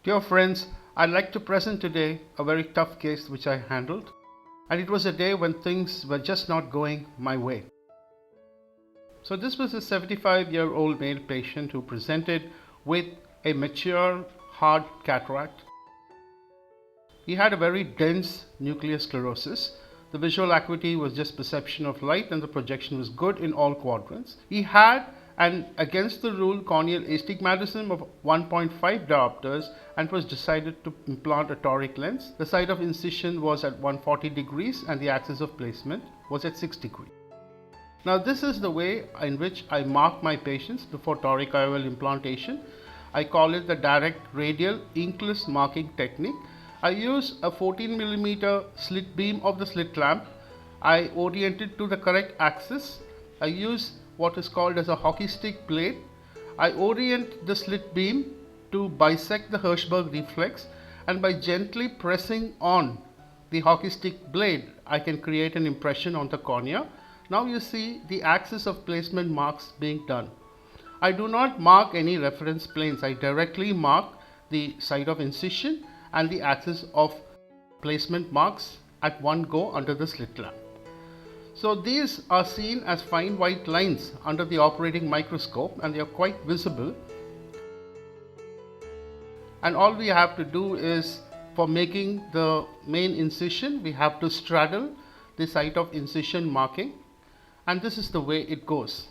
Dear friends, I'd like to present today a very tough case which I handled, and it was a day when things were just not going my way. So this was a 75-year-old male patient who presented with a mature hard cataract. He had a very dense nucleus sclerosis. The visual acuity was just perception of light and the projection was good in all quadrants. He had an against the rule corneal astigmatism of 1.5 diopters and was decided to implant a toric lens. The site of incision was at 140 degrees and the axis of placement was at 6 degrees. Now this is the way in which I mark my patients before Toric IOL implantation. I call it the direct radial inkless marking technique. I use a 14 mm slit beam of the slit lamp. I orient it to the correct axis. I use what is called as a hockey stick blade. I orient the slit beam to bisect the Hirschberg reflex, and by gently pressing on the hockey stick blade I can create an impression on the cornea. Now you see the axis of placement marks being done. I do not mark any reference planes. I directly mark the site of incision and the axis of placement marks at one go under the slit lamp. So these are seen as fine white lines under the operating microscope and they are quite visible. And all we have to do is, for making the main incision, we have to straddle the site of incision marking, and this is the way it goes.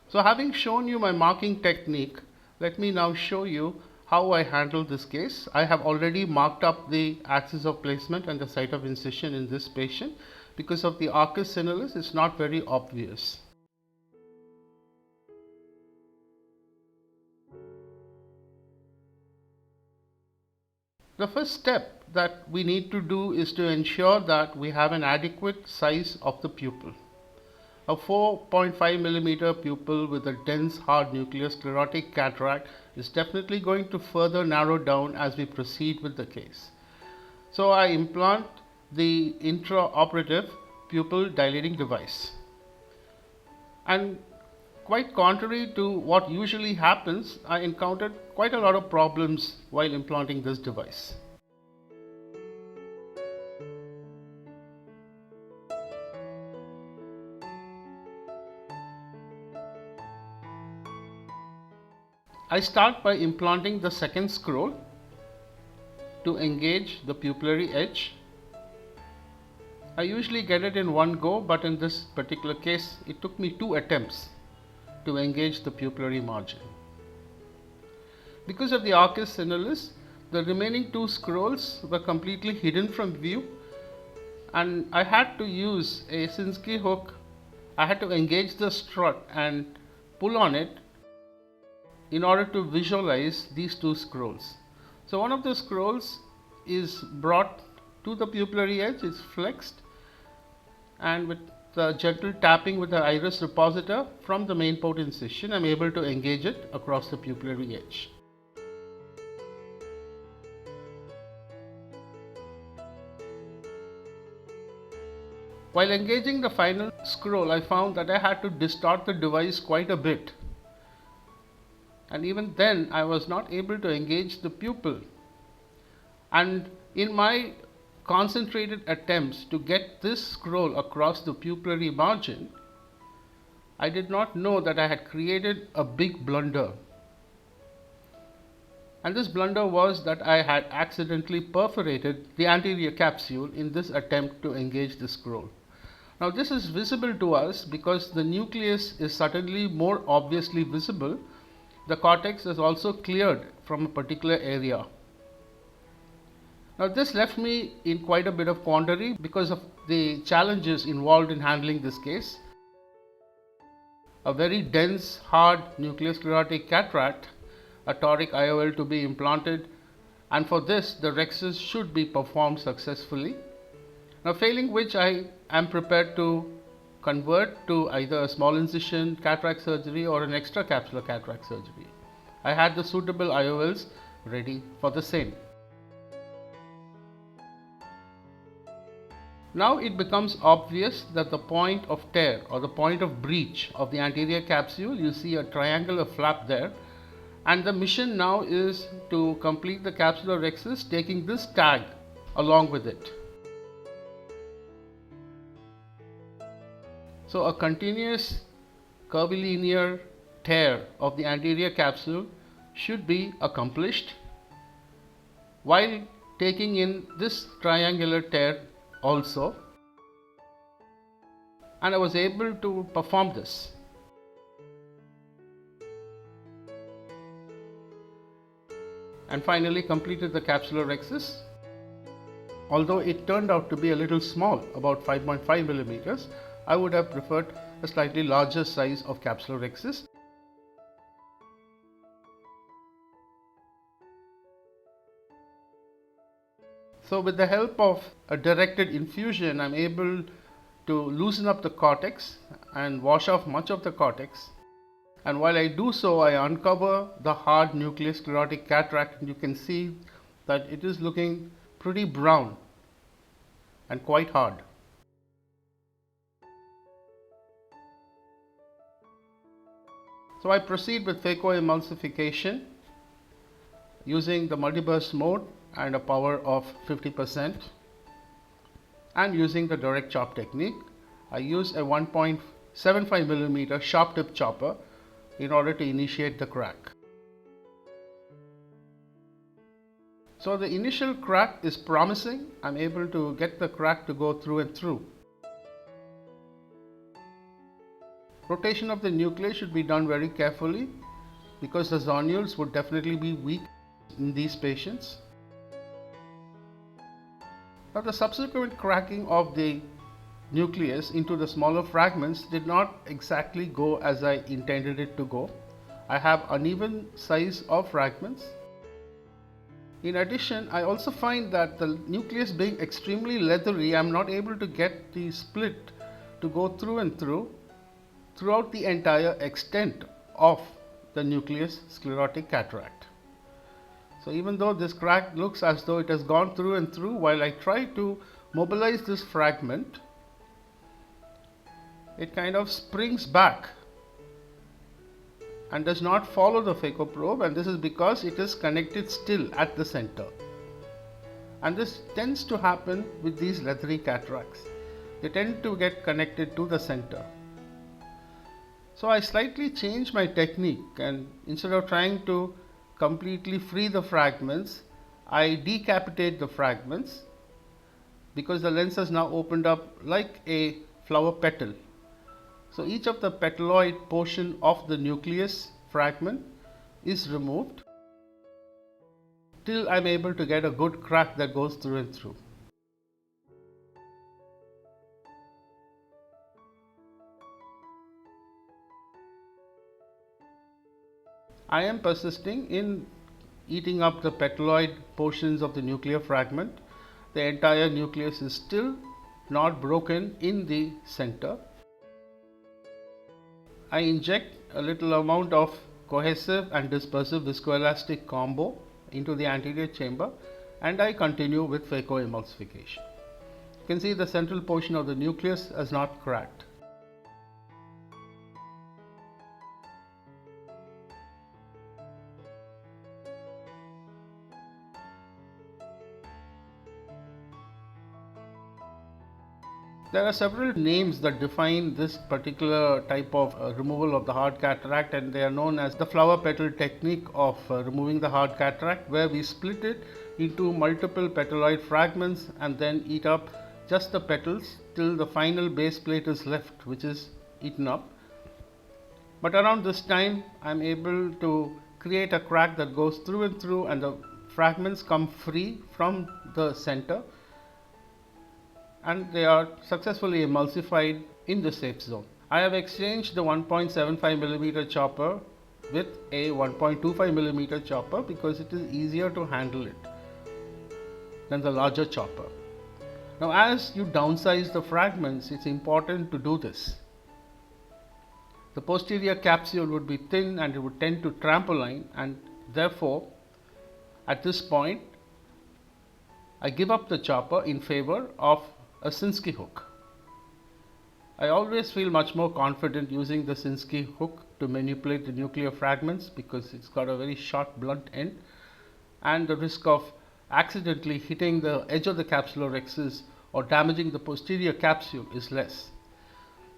So having shown you my marking technique, let me now show you how I handle this case. I have already marked up the axis of placement and the site of incision in this patient. Because of the arcus senilis, it's not very obvious. The first step that we need to do is to ensure that we have an adequate size of the pupil. A 4.5 mm pupil with a dense hard nucleus sclerotic cataract is definitely going to further narrow down as we proceed with the case. So I implant the intraoperative pupil dilating device, and quite contrary to what usually happens, I encountered quite a lot of problems while implanting this device. I start by implanting the second scroll to engage the pupillary edge. I usually get it in one go, but in this particular case it took me 2 attempts to engage the pupillary margin. Because of the arcus senilis, the remaining 2 scrolls were completely hidden from view, and I had to use a Sinskey hook. I had to engage the strut and pull on it in order to visualize these 2 scrolls. So one of the scrolls is brought to the pupillary edge, is flexed, and with the gentle tapping with the iris repositor from the main port incision, I am able to engage it across the pupillary edge. While engaging the final scroll, I found that I had to distort the device quite a bit, and even then I was not able to engage the pupil. And in my concentrated attempts to get this scroll across the pupillary margin, I did not know that I had created a big blunder. And this blunder was that I had accidentally perforated the anterior capsule in this attempt to engage the scroll. Now this is visible to us because the nucleus is suddenly more obviously visible. The cortex is also cleared from a particular area. Now this left me in quite a bit of quandary because of the challenges involved in handling this case. A very dense, hard nucleus sclerotic cataract, a toric IOL to be implanted, and for this the rexus should be performed successfully. Now failing which, I am prepared to convert to either a small incision cataract surgery or an extra capsular cataract surgery. I had the suitable IOLs ready for the same. Now it becomes obvious that the point of tear or the point of breach of the anterior capsule, you see a triangular flap there, And the mission now is to complete the capsular rhexis, taking this tag along with it. So a continuous curvilinear tear of the anterior capsule should be accomplished while taking in this triangular tear also, and I was able to perform this. And finally completed the capsular rhexis. Although it turned out to be a little small, about 5.5 millimeters, I would have preferred a slightly larger size of capsular rhexis. So with the help of a directed infusion, I'm able to loosen up the cortex and wash off much of the cortex. And while I do so, I uncover the hard nucleus sclerotic cataract, and you can see that it is looking pretty brown and quite hard. So I proceed with phaco emulsification using the multiburst mode and a power of 50%, and using the direct chop technique. I use a 1.75 millimeter sharp tip chopper in order to initiate the crack. So the initial crack is promising. I'm able to get the crack to go through and through. Rotation of the nucleus should be done very carefully because the zonules would definitely be weak in these patients. Now the subsequent cracking of the nucleus into the smaller fragments did not exactly go as I intended it to go. I have uneven size of fragments. In addition, I also find that the nucleus being extremely leathery, I am not able to get the split to go through and throughout the entire extent of the nucleus sclerotic cataract. So even though this crack looks as though it has gone through and through, while I try to mobilize this fragment, it kind of springs back and does not follow the phaco probe, and this is because it is connected still at the center. And this tends to happen with these leathery cataracts. They tend to get connected to the center. So I slightly changed my technique, and instead of trying to completely free the fragments, I decapitate the fragments because the lens has now opened up like a flower petal. So each of the petaloid portion of the nucleus fragment is removed till I am able to get a good crack that goes through and through. I am persisting in eating up the petaloid portions of the nuclear fragment. The entire nucleus is still not broken in the center. I inject a little amount of cohesive and dispersive viscoelastic combo into the anterior chamber, and I continue with phaco emulsification. You can see the central portion of the nucleus has not cracked. There are several names that define this particular type of removal of the hard cataract, and they are known as the flower petal technique of removing the hard cataract, where we split it into multiple petaloid fragments and then eat up just the petals till the final base plate is left, which is eaten up. But around this time, I am able to create a crack that goes through and through, and the fragments come free from the center, and they are successfully emulsified in the safe zone. I have exchanged the 1.75 millimeter chopper with a 1.25 millimeter chopper because it is easier to handle it than the larger chopper. Now, as you downsize the fragments, it's important to do this. The posterior capsule would be thin and it would tend to trampoline, and therefore at this point I give up the chopper in favor of a Sinskey hook. I always feel much more confident using the Sinskey hook to manipulate the nuclear fragments because it's got a very sharp blunt end, and the risk of accidentally hitting the edge of the capsular rexus or damaging the posterior capsule is less.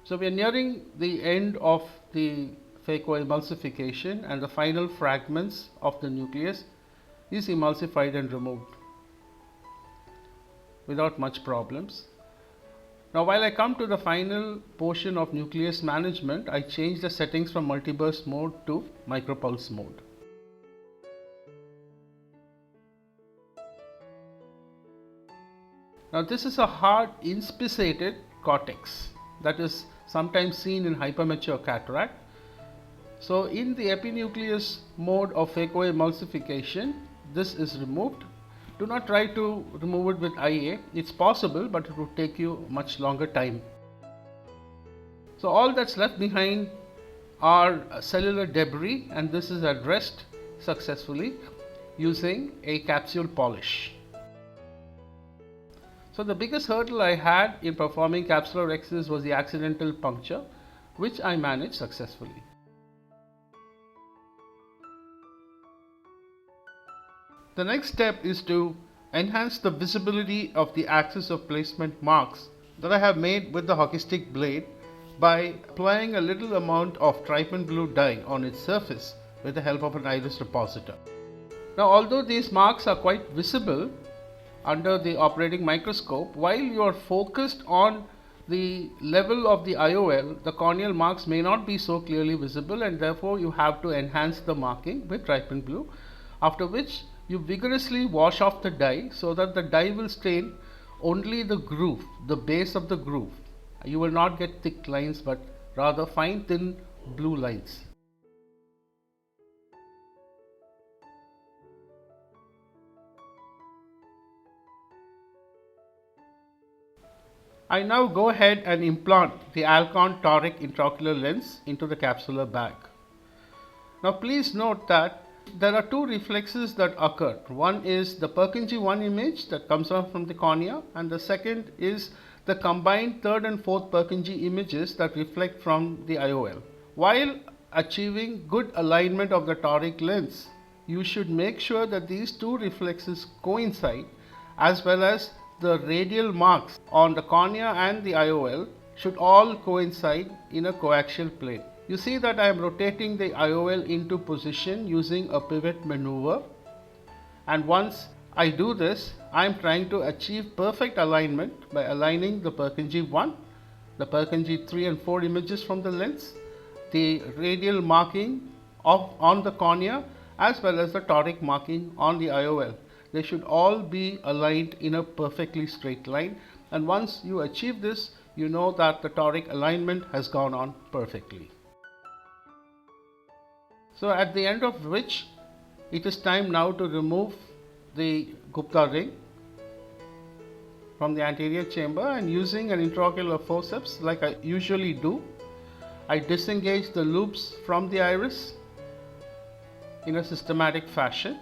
So we are nearing the end of the Fecal emulsification, and the final fragments of the nucleus is emulsified and removed without much problems. Now while I come to the final portion of nucleus management, I change the settings from multiburst mode to micropulse mode. Now this is a hard inspissated cortex that is sometimes seen in hypermature cataract. So in the epinucleus mode of phacoemulsification, this is removed. Do not try to remove it with IA. It's possible, but it would take you much longer time. So all that's left behind are cellular debris, and this is addressed successfully using a capsule polish. So the biggest hurdle I had in performing capsular rexus was the accidental puncture, which I managed successfully. The next step is to enhance the visibility of the axis of placement marks that I have made with the hockey stick blade by applying a little amount of trypan blue dye on its surface with the help of an iris depositor. Now although these marks are quite visible under the operating microscope, while you are focused on the level of the IOL, the corneal marks may not be so clearly visible, and therefore you have to enhance the marking with trypan blue, after which you vigorously wash off the dye so that the dye will stain only the groove, the base of the groove. You will not get thick lines, but rather fine thin blue lines. I now go ahead and implant the Alcon Toric intraocular lens into the capsular bag. Now please note that there are two reflexes that occur. One is the Purkinje 1 image that comes out from the cornea, and the second is the combined third and fourth Purkinje images that reflect from the IOL. While achieving good alignment of the toric lens, you should make sure that these two reflexes coincide, as well as the radial marks on the cornea and the IOL should all coincide in a coaxial plane. You see that I am rotating the IOL into position using a pivot maneuver, and once I do this, I am trying to achieve perfect alignment by aligning the Purkinje 1, the Purkinje 3 and 4 images from the lens, the radial marking on the cornea, as well as the toric marking on the IOL. They should all be aligned in a perfectly straight line, and once you achieve this, you know that the toric alignment has gone on perfectly. So at the end of which, it is time now to remove the Gupta ring from the anterior chamber, and using an intraocular forceps like I usually do, I disengage the loops from the iris in a systematic fashion.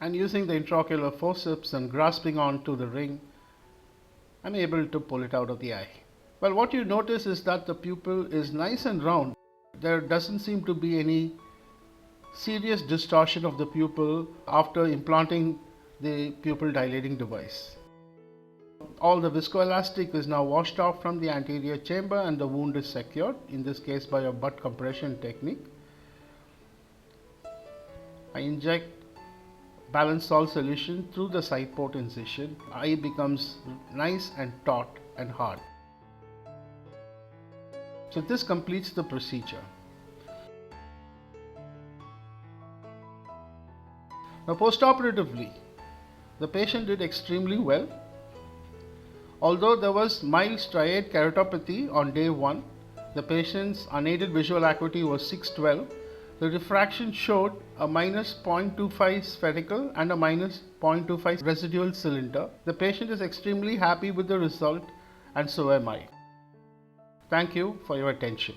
And using the intraocular forceps and grasping onto the ring, I'm able to pull it out of the eye. Well, what you notice is that the pupil is nice and round. There doesn't seem to be any serious distortion of the pupil after implanting the pupil dilating device. All the viscoelastic is now washed off from the anterior chamber, and the wound is secured, in this case by a butt compression technique. I inject balanced salt solution through the side port incision. Eye becomes nice and taut and hard. So this completes the procedure. Now postoperatively, the patient did extremely well. Although there was mild striate keratopathy on day 1, The patient's unaided visual acuity was 612. The refraction showed a minus 0.25 spherical and a minus 0.25 residual cylinder. The patient is extremely happy with the result, and so am I. Thank you for your attention.